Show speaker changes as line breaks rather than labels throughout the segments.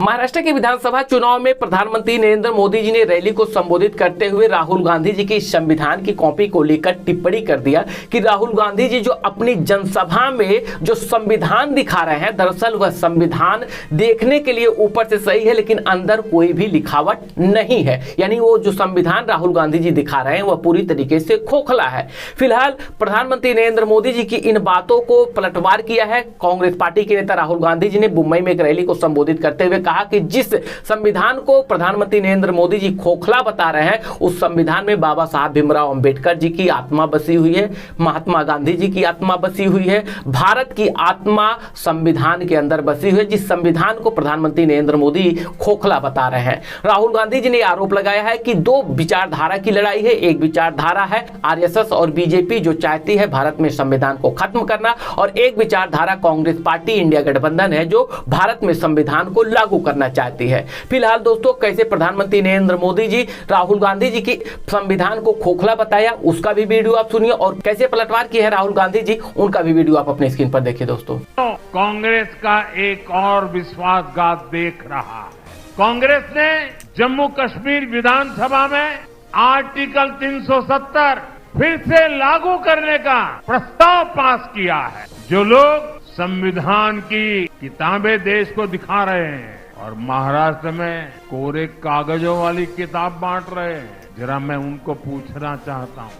महाराष्ट्र के विधानसभा चुनाव में प्रधानमंत्री नरेंद्र मोदी जी ने रैली को संबोधित करते हुए राहुल गांधी जी की संविधान की कॉपी को लेकर टिप्पणी कर दिया कि राहुल गांधी जी जो अपनी जनसभा में जो संविधान दिखा रहे हैं, दरअसल वह संविधान देखने के लिए ऊपर से सही है लेकिन अंदर कोई भी लिखावट नहीं है। यानी वो जो संविधान राहुल गांधी जी दिखा रहे हैं वह पूरी तरीके से खोखला है। फिलहाल प्रधानमंत्री नरेंद्र मोदी जी की इन बातों को पलटवार किया है। कांग्रेस पार्टी के नेता राहुल गांधी जी ने मुंबई में एक रैली को संबोधित करते हुए कहा कि जिस संविधान को प्रधानमंत्री नरेंद्र मोदी जी खोखला बता रहे हैं, उस संविधान में बाबा साहब भीमराव अंबेडकर जी की आत्मा बसी हुई है, महात्मा गांधी जी की आत्मा बसी हुई है, भारत की आत्मा संविधान के अंदर बसी हुई है, जिस संविधान को प्रधानमंत्री नरेंद्र मोदी खोखला बता रहे हैं। राहुल गांधी जी ने आरोप लगाया है कि दो विचारधारा की लड़ाई है। एक विचारधारा है आरएसएस और बीजेपी जो चाहती है भारत में संविधान को खत्म करना, और एक विचारधारा कांग्रेस पार्टी इंडिया गठबंधन है जो भारत में संविधान को लागू करना चाहती है। फिलहाल दोस्तों, कैसे प्रधानमंत्री नरेंद्र मोदी जी राहुल गांधी जी की संविधान को खोखला बताया, उसका भी वीडियो आप सुनिए, और कैसे पलटवार की है राहुल गांधी जी, उनका भी वीडियो आप अपने स्क्रीन पर देखिए। दोस्तों,
कांग्रेस का एक और विश्वासघात देख रहा है। कांग्रेस ने जम्मू कश्मीर विधानसभा में आर्टिकल 370 फिर से लागू करने का प्रस्ताव पास किया है। जो लोग संविधान की किताबें देश को दिखा रहे हैं और महाराष्ट्र में कोरे कागजों वाली किताब बांट रहे हैं, जरा मैं उनको पूछना चाहता हूँ,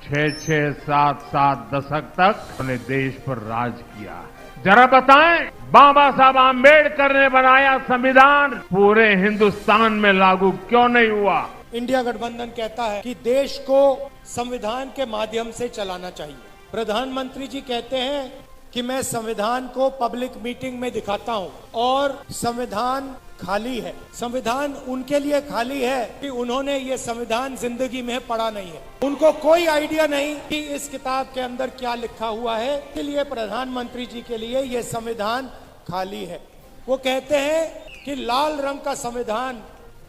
6-6, 7-7 दशक तक अपने देश पर राज किया है। जरा बताएं, बाबा साहब आम्बेडकर ने बनाया संविधान पूरे हिंदुस्तान में लागू क्यों नहीं हुआ?
इंडिया गठबंधन कहता है कि देश को संविधान के माध्यम से चलाना चाहिए। प्रधानमंत्री जी कहते हैं कि मैं संविधान को पब्लिक मीटिंग में दिखाता हूं और संविधान खाली है। संविधान उनके लिए खाली है कि उन्होंने ये संविधान जिंदगी में पढ़ा नहीं है। उनको कोई आइडिया नहीं कि इस किताब के अंदर क्या लिखा हुआ है। इसलिए प्रधानमंत्री जी के लिए ये संविधान खाली है। वो कहते हैं कि लाल रंग का संविधान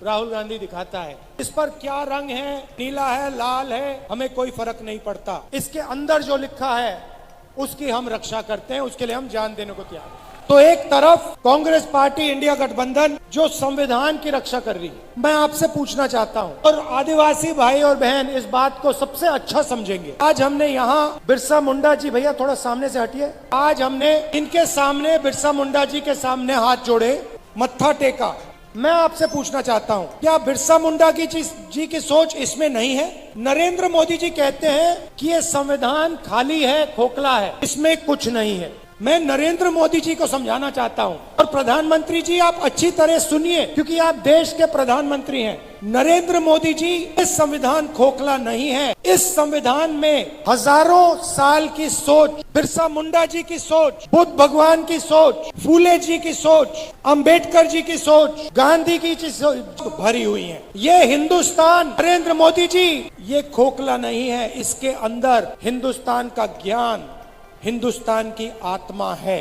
राहुल गांधी दिखाता है। इस पर क्या रंग है, नीला है, लाल है, हमें कोई फर्क नहीं पड़ता। इसके अंदर जो लिखा है उसकी हम रक्षा करते हैं, उसके लिए हम जान देने को तैयार हैं। तो एक तरफ कांग्रेस पार्टी इंडिया गठबंधन जो संविधान की रक्षा कर रही है, मैं आपसे पूछना चाहता हूं, और आदिवासी भाई और बहन इस बात को सबसे अच्छा समझेंगे। आज हमने यहाँ बिरसा मुंडा जी, भैया थोड़ा सामने से हटिए, आज हमने इनके सामने बिरसा मुंडा जी के सामने हाथ जोड़े, मत्था टेका। मैं आपसे पूछना चाहता हूं, क्या बिरसा मुंडा की जी की सोच इसमें नहीं है? नरेंद्र मोदी जी कहते हैं कि ये संविधान खाली है, खोखला है, इसमें कुछ नहीं है। मैं नरेंद्र मोदी जी को समझाना चाहता हूं, और प्रधानमंत्री जी आप अच्छी तरह सुनिए क्योंकि आप देश के प्रधानमंत्री हैं। नरेंद्र मोदी जी, इस संविधान खोखला नहीं है। इस संविधान में हजारों साल की सोच, बिरसा मुंडा जी की सोच, बुद्ध भगवान की सोच, फूले जी की सोच, अंबेडकर जी की सोच, गांधी की सोच भरी हुई है। ये हिंदुस्तान, नरेंद्र मोदी जी, ये खोखला नहीं है। इसके अंदर हिंदुस्तान का ज्ञान, हिंदुस्तान की आत्मा है।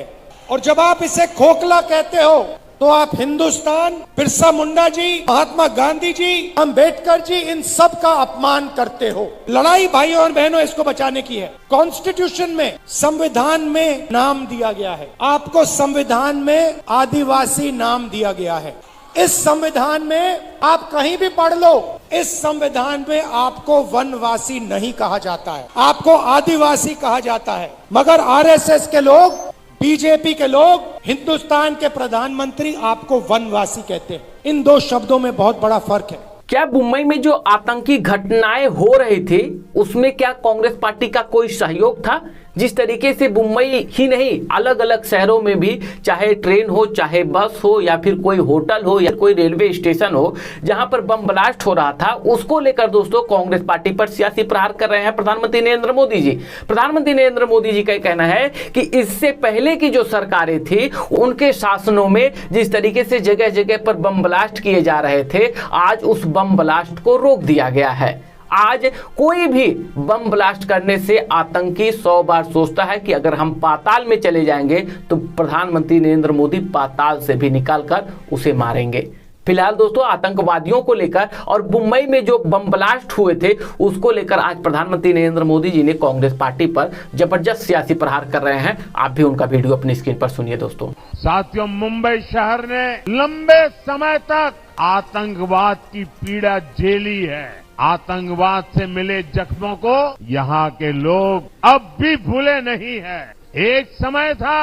और जब आप इसे खोखला कहते हो तो आप हिंदुस्तान, बिरसा मुंडा जी, महात्मा गांधी जी, अंबेडकर जी, इन सब का अपमान करते हो। लड़ाई भाइयों और बहनों इसको बचाने की है। कॉन्स्टिट्यूशन में, संविधान में नाम दिया गया है, आपको संविधान में आदिवासी नाम दिया गया है। इस संविधान में आप कहीं भी पढ़ लो, इस संविधान में आपको वनवासी नहीं कहा जाता है, आपको आदिवासी कहा जाता है। मगर आरएसएस के लोग, बीजेपी के लोग, हिंदुस्तान के प्रधानमंत्री आपको वनवासी कहते हैं। इन दो शब्दों में बहुत बड़ा फर्क है।
क्या मुंबई में जो आतंकी घटनाएं हो रही थी उसमें क्या कांग्रेस पार्टी का कोई सहयोग था? जिस तरीके से मुंबई ही नहीं, अलग अलग शहरों में भी, चाहे ट्रेन हो, चाहे बस हो, या फिर कोई होटल हो, या कोई रेलवे स्टेशन हो, जहां पर बम ब्लास्ट हो रहा था, उसको लेकर दोस्तों कांग्रेस पार्टी पर सियासी प्रहार कर रहे हैं प्रधानमंत्री नरेंद्र मोदी जी। प्रधानमंत्री नरेंद्र मोदी जी का कहना है कि इससे पहले की जो सरकारें थी उनके शासनों में जिस तरीके से जगह जगह पर बम ब्लास्ट किए जा रहे थे, आज उस बम ब्लास्ट को रोक दिया गया है। आज कोई भी बम ब्लास्ट करने से आतंकी 100 बार सोचता है कि अगर हम पाताल में चले जाएंगे तो प्रधानमंत्री नरेंद्र मोदी पाताल से भी निकालकर उसे मारेंगे। फिलहाल दोस्तों आतंकवादियों को लेकर और मुंबई में जो बम ब्लास्ट हुए थे उसको लेकर आज प्रधानमंत्री नरेंद्र मोदी जी ने कांग्रेस पार्टी पर जबरदस्त सियासी प्रहार कर रहे हैं। आप भी उनका वीडियो अपनी स्क्रीन पर सुनिए दोस्तों।
साथियों, मुंबई शहर ने लंबे समय तक आतंकवाद की पीड़ा झेली है। आतंकवाद से मिले जख्मों को यहाँ के लोग अब भी भूले नहीं है। एक समय था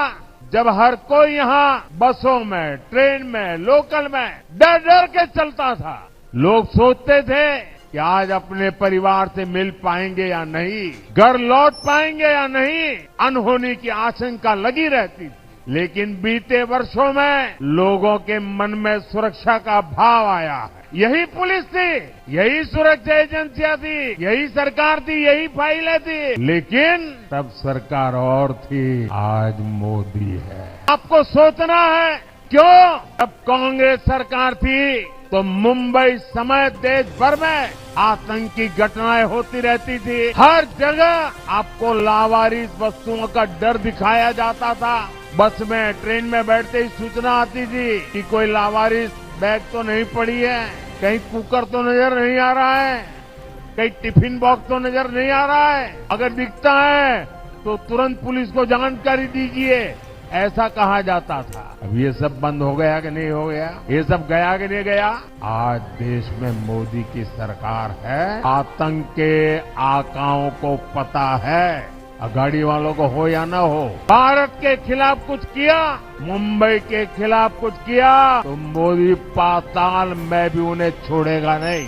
जब हर कोई यहाँ बसों में, ट्रेन में, लोकल में डर डर के चलता था। लोग सोचते थे कि आज अपने परिवार से मिल पाएंगे या नहीं, घर लौट पाएंगे या नहीं, अनहोनी की आशंका लगी रहती थी। लेकिन बीते वर्षों में लोगों के मन में सुरक्षा का भाव आया है। यही पुलिस थी, यही सुरक्षा एजेंसियां थी, यही सरकार थी, यही फाइलें थी, लेकिन तब सरकार और थी, आज मोदी है। आपको सोचना है क्यों? जब कांग्रेस सरकार थी तो मुंबई समेत देश भर में आतंकी घटनाएं होती रहती थी। हर जगह आपको लावारिस वस्तुओं का डर दिखाया जाता था। बस में, ट्रेन में बैठते ही सूचना आती थी कि कोई लावारिस बैग तो नहीं पड़ी है, कहीं कुकर तो नजर नहीं आ रहा है, कहीं टिफिन बॉक्स तो नजर नहीं आ रहा है। अगर दिखता है तो तुरंत पुलिस को जानकारी दीजिए, ऐसा कहा जाता था। अब ये सब बंद हो गया कि नहीं हो गया? ये सब गया कि नहीं गया? आज देश में मोदी की सरकार है। आतंक के आकाओं को पता है, अगाड़ी वालों को हो या ना हो, भारत के खिलाफ कुछ किया, मुंबई के खिलाफ कुछ किया तो मोदी पाताल में भी उन्हें छोड़ेगा नहीं।